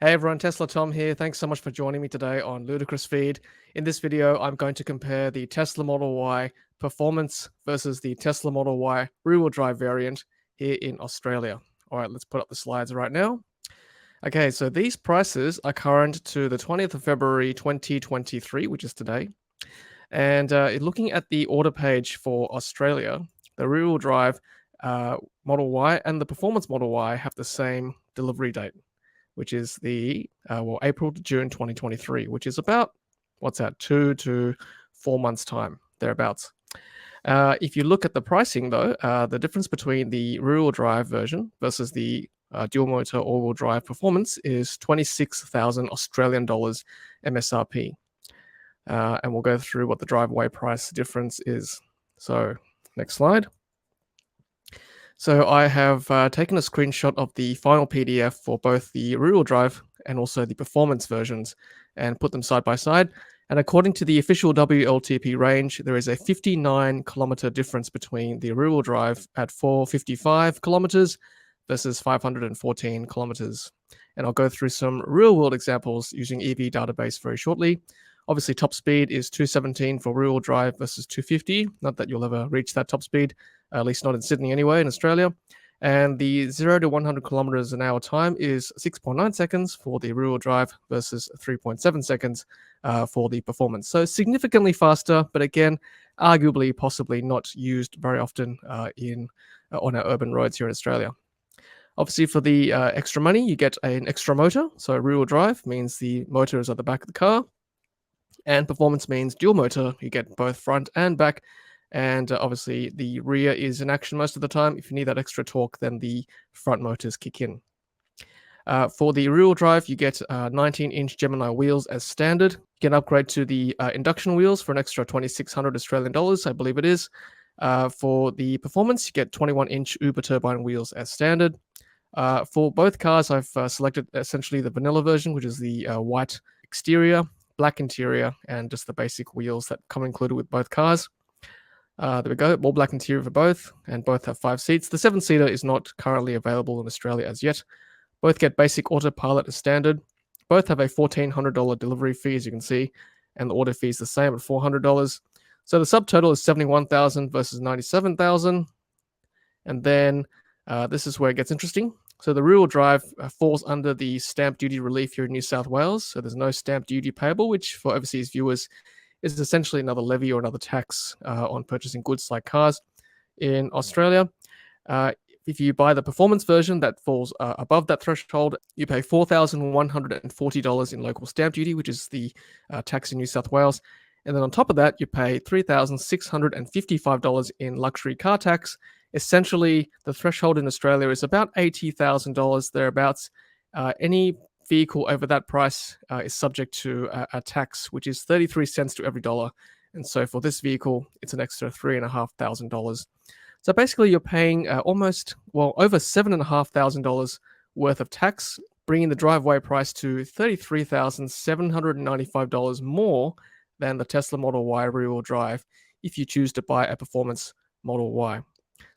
Hey everyone, Tesla Tom here. Thanks so much for joining me today on Ludicrous Feed. In this video, I'm going to compare the Tesla Model Y performance versus the Tesla Model Y rear-wheel drive variant here in Australia. All right, let's put up the slides right now. Okay, so these prices are current to the 20th of February 2023, which is today. And looking at the order page for Australia, the rear-wheel drive Model Y and the performance Model Y have the same delivery date, which is the April to June 2023, which is about, what's that, 2 to 4 months time, thereabouts. If you look at the pricing though, the difference between the rear-wheel drive version versus the dual motor all-wheel drive performance is 26,000 Australian dollars MSRP. And we'll go through what the driveway price difference is. So next slide. So I have taken a screenshot of the final PDF for both the rear-wheel drive and also the performance versions and put them side by side. And according to the official WLTP range, there is a 59 kilometer difference between the rear-wheel drive at 455 kilometers versus 514 kilometers. And I'll go through some real-world examples using EV database very shortly. Obviously, top speed is 217 for rear-wheel drive versus 250. Not that you'll ever reach that top speed, at least not in Sydney anyway, in Australia. And the 0 to 100 kilometers an hour time is 6.9 seconds for the rear-wheel drive versus 3.7 seconds for the performance. So significantly faster, but again, arguably, possibly not used very often on our urban roads here in Australia. Obviously, for the extra money, you get an extra motor. So rear-wheel drive means the motor is at the back of the car. And performance means dual motor. You get both front and back. And obviously, the rear is in action most of the time. If you need that extra torque, then the front motors kick in. For the rear-wheel drive, you get 19-inch Gemini wheels as standard. You can upgrade to the induction wheels for an extra 2,600 Australian dollars, I believe it is. For the performance, you get 21-inch Uber turbine wheels as standard. For both cars, I've selected essentially the vanilla version, which is the white exterior, black interior, and just the basic wheels that come included with both cars. There we go, all black interior for both, and both have 5 seats. The 7-seater is not currently available in Australia as yet. Both get basic autopilot as standard. Both have a $1,400 delivery fee, as you can see, and the order fee is the same at $400. So the subtotal is $71,000 versus $97,000. And then this is where it gets interesting. So the rear-wheel drive falls under the stamp duty relief here in New South Wales. So there's no stamp duty payable, which for overseas viewers is essentially another levy or another tax on purchasing goods like cars. In Australia, if you buy the performance version that falls above that threshold, you pay $4,140 in local stamp duty, which is the tax in New South Wales. And then on top of that, you pay $3,655 in luxury car tax. Essentially, the threshold in Australia is about $80,000 thereabouts. Any vehicle over that price is subject to a tax, which is 33 cents to every dollar. And so for this vehicle, it's an extra $3,500. So basically, you're paying over $7,500 worth of tax, bringing the driveway price to $33,795 more than the Tesla Model Y rear-wheel drive if you choose to buy a performance Model Y.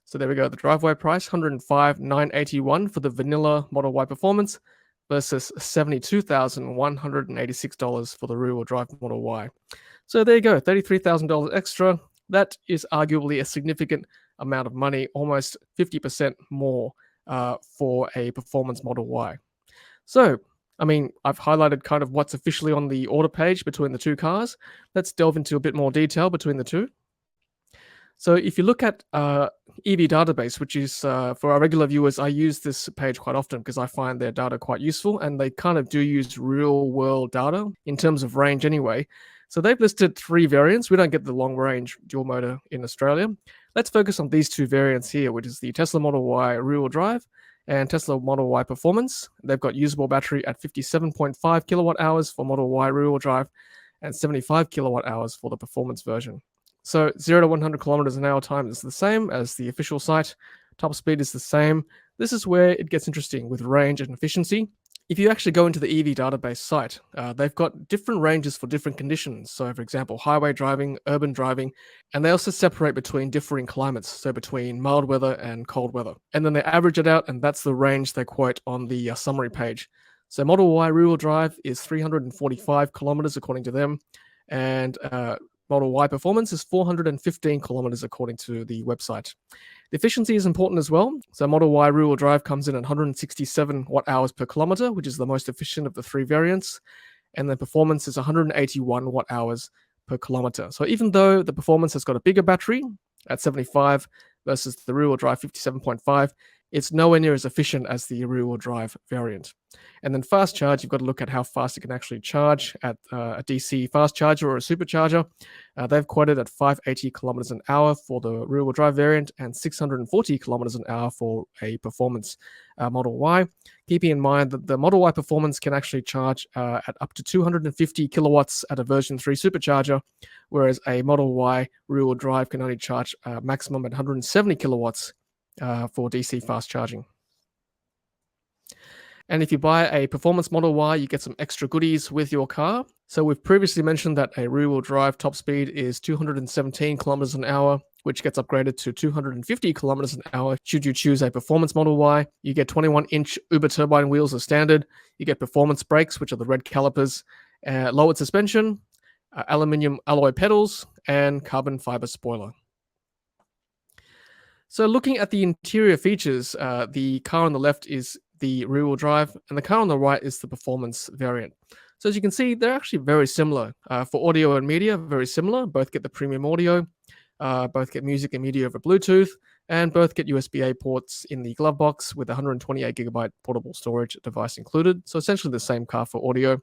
So there we go, the driveway price, $105,981 for the vanilla Model Y performance versus $72,186 for the rear-wheel drive Model Y. So there you go, $33,000 extra. That is arguably a significant amount of money, almost 50% more for a performance Model Y. So, I mean, I've highlighted kind of what's officially on the order page between the two cars. Let's delve into a bit more detail between the two. So if you look at EV database, which is for our regular viewers, I use this page quite often because I find their data quite useful, and they kind of do use real world data in terms of range anyway. So they've listed 3 variants. We don't get the long range dual motor in Australia. Let's focus on these 2 variants here, which is the Tesla Model Y rear-wheel drive and Tesla Model Y performance. They've got usable battery at 57.5 kilowatt hours for Model Y rear-wheel drive and 75 kilowatt hours for the performance version. So 0 to 100 kilometers an hour time is the same as the official site. Top speed is the same. This is where it gets interesting with range and efficiency. If you actually go into the EV database site, they've got different ranges for different conditions. So for example, highway driving, urban driving, and they also separate between differing climates. So between mild weather and cold weather. And then they average it out, and that's the range they quote on the summary page. So Model Y rear-wheel drive is 345 kilometers according to them, and Model Y performance is 415 kilometers according to the website. The efficiency is important as well. So Model Y rear-wheel drive comes in at 167 watt-hours per kilometer, which is the most efficient of the three variants, and the performance is 181 watt-hours per kilometer. So even though the performance has got a bigger battery at 75 versus the rear-wheel drive 57.5, it's nowhere near as efficient as the rear-wheel drive variant. And then fast charge, you've got to look at how fast it can actually charge at a DC fast charger or a supercharger. They've quoted at 580 kilometers an hour for the rear-wheel drive variant and 640 kilometers an hour for a performance Model Y. Keeping in mind that the Model Y performance can actually charge at up to 250 kilowatts at a version 3 supercharger, whereas a Model Y rear-wheel drive can only charge maximum at 170 kilowatts for DC fast charging. And if you buy a performance Model Y, you get some extra goodies with your car. So we've previously mentioned that a rear-wheel drive top speed is 217 kilometers an hour, which gets upgraded to 250 kilometers an hour should you choose a performance Model Y. You get 21-inch Uber turbine wheels as standard. You get performance brakes, which are the red calipers, lowered suspension, aluminium alloy pedals, and carbon fiber spoiler. So looking at the interior features, the car on the left is the rear-wheel drive, and the car on the right is the performance variant. So as you can see, they're actually very similar. For audio and media, very similar. Both get the premium audio, both get music and media over Bluetooth, and both get USB-A ports in the glove box with a 128 gigabyte portable storage device included. So essentially the same car for audio.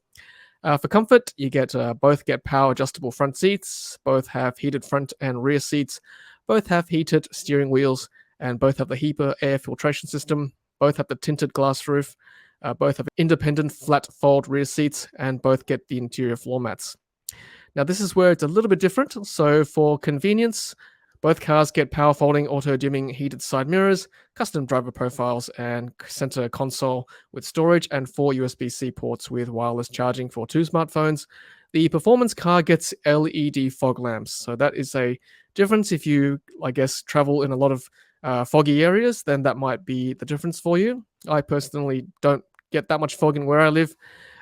For comfort, you get both get power adjustable front seats, both have heated front and rear seats, both have heated steering wheels, and both have the HEPA air filtration system, both have the tinted glass roof, both have independent flat fold rear seats, and both get the interior floor mats. Now this is where it's a little bit different. So for convenience, both cars get power folding, auto dimming, heated side mirrors, custom driver profiles, and center console with storage, and 4 USB-C ports with wireless charging for 2 smartphones. The performance car gets LED fog lamps. So that is a difference. If you, I guess, travel in a lot of foggy areas, then that might be the difference for you. I personally don't get that much fog in where I live.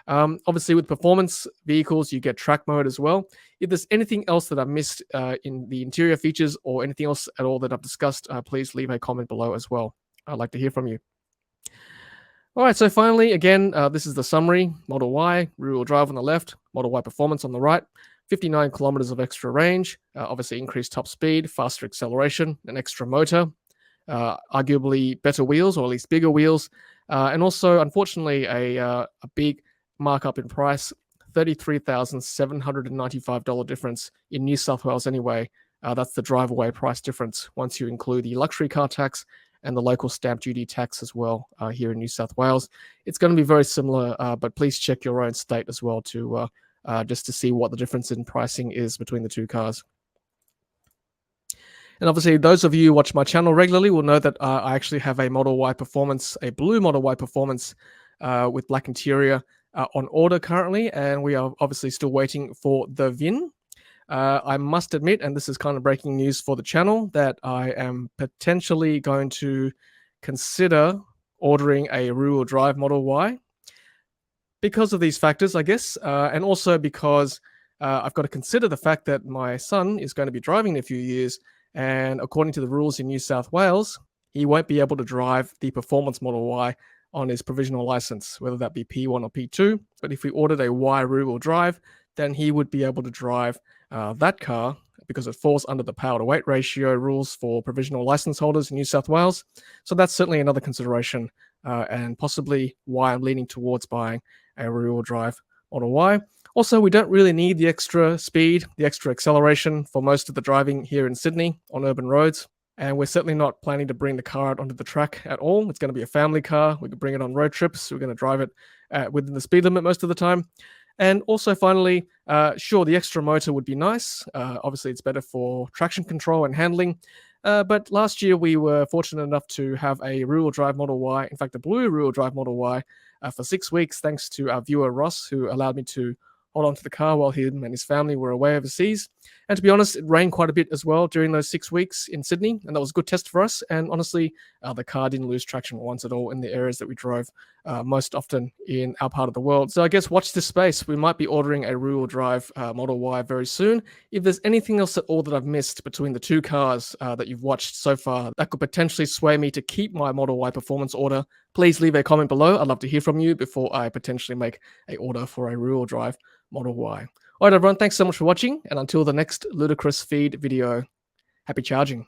Obviously, with performance vehicles, you get track mode as well. If there's anything else that I missed in the interior features or anything else at all that I've discussed, please leave a comment below as well. I'd like to hear from you. All right, so finally, again, this is the summary. Model Y, rear-wheel drive on the left, Model Y performance on the right, 59 kilometers of extra range, obviously increased top speed, faster acceleration, an extra motor, arguably better wheels, or at least bigger wheels, and also, unfortunately, a big markup in price, $33,795 difference in New South Wales anyway. That's the drive-away price difference once you include the luxury car tax and the local stamp duty tax as well here in New South Wales. It's going to be very similar, but please check your own state as well to just to see what the difference in pricing is between the two cars. And obviously, those of you who watch my channel regularly will know that I actually have a Model Y Performance, a blue Model Y Performance with black interior on order currently, and we are obviously still waiting for the VIN. I must admit, and this is kind of breaking news for the channel, that I am potentially going to consider ordering a rear-wheel drive Model Y because of these factors, I guess, and also because I've got to consider the fact that my son is going to be driving in a few years, and according to the rules in New South Wales, he won't be able to drive the performance Model Y on his provisional license, whether that be P1 or P2. But if we ordered a Y rear-wheel drive, then he would be able to drive that car because it falls under the power to weight ratio rules for provisional license holders in New South Wales. So that's certainly another consideration, and possibly why I'm leaning towards buying a rear-wheel drive Model Y. Also, we don't really need the extra speed, the extra acceleration for most of the driving here in Sydney on urban roads. And we're certainly not planning to bring the car out onto the track at all. It's going to be a family car. We could bring it on road trips. We're going to drive it within the speed limit most of the time. And also, finally, sure, the extra motor would be nice. Obviously, it's better for traction control and handling. But last year, we were fortunate enough to have a rear-wheel drive Model Y, in fact, a blue rear-wheel drive Model Y, for 6 weeks, thanks to our viewer Ross, who allowed me to hold on to the car while him and his family were away overseas. And to be honest, it rained quite a bit as well during those 6 weeks in Sydney, and that was a good test for us. And honestly, the car didn't lose traction once at all in the areas that we drove most often in our part of the world. So I guess watch this space. We might be ordering a rear-wheel drive Model Y very soon. If there's anything else at all that I've missed between the two cars that you've watched so far that could potentially sway me to keep my Model Y performance order, please leave a comment below. I'd love to hear from you before I potentially make a order for a rear-wheel drive Model Y. All right, everyone, thanks so much for watching, and until the next Ludicrous Feed video, happy charging.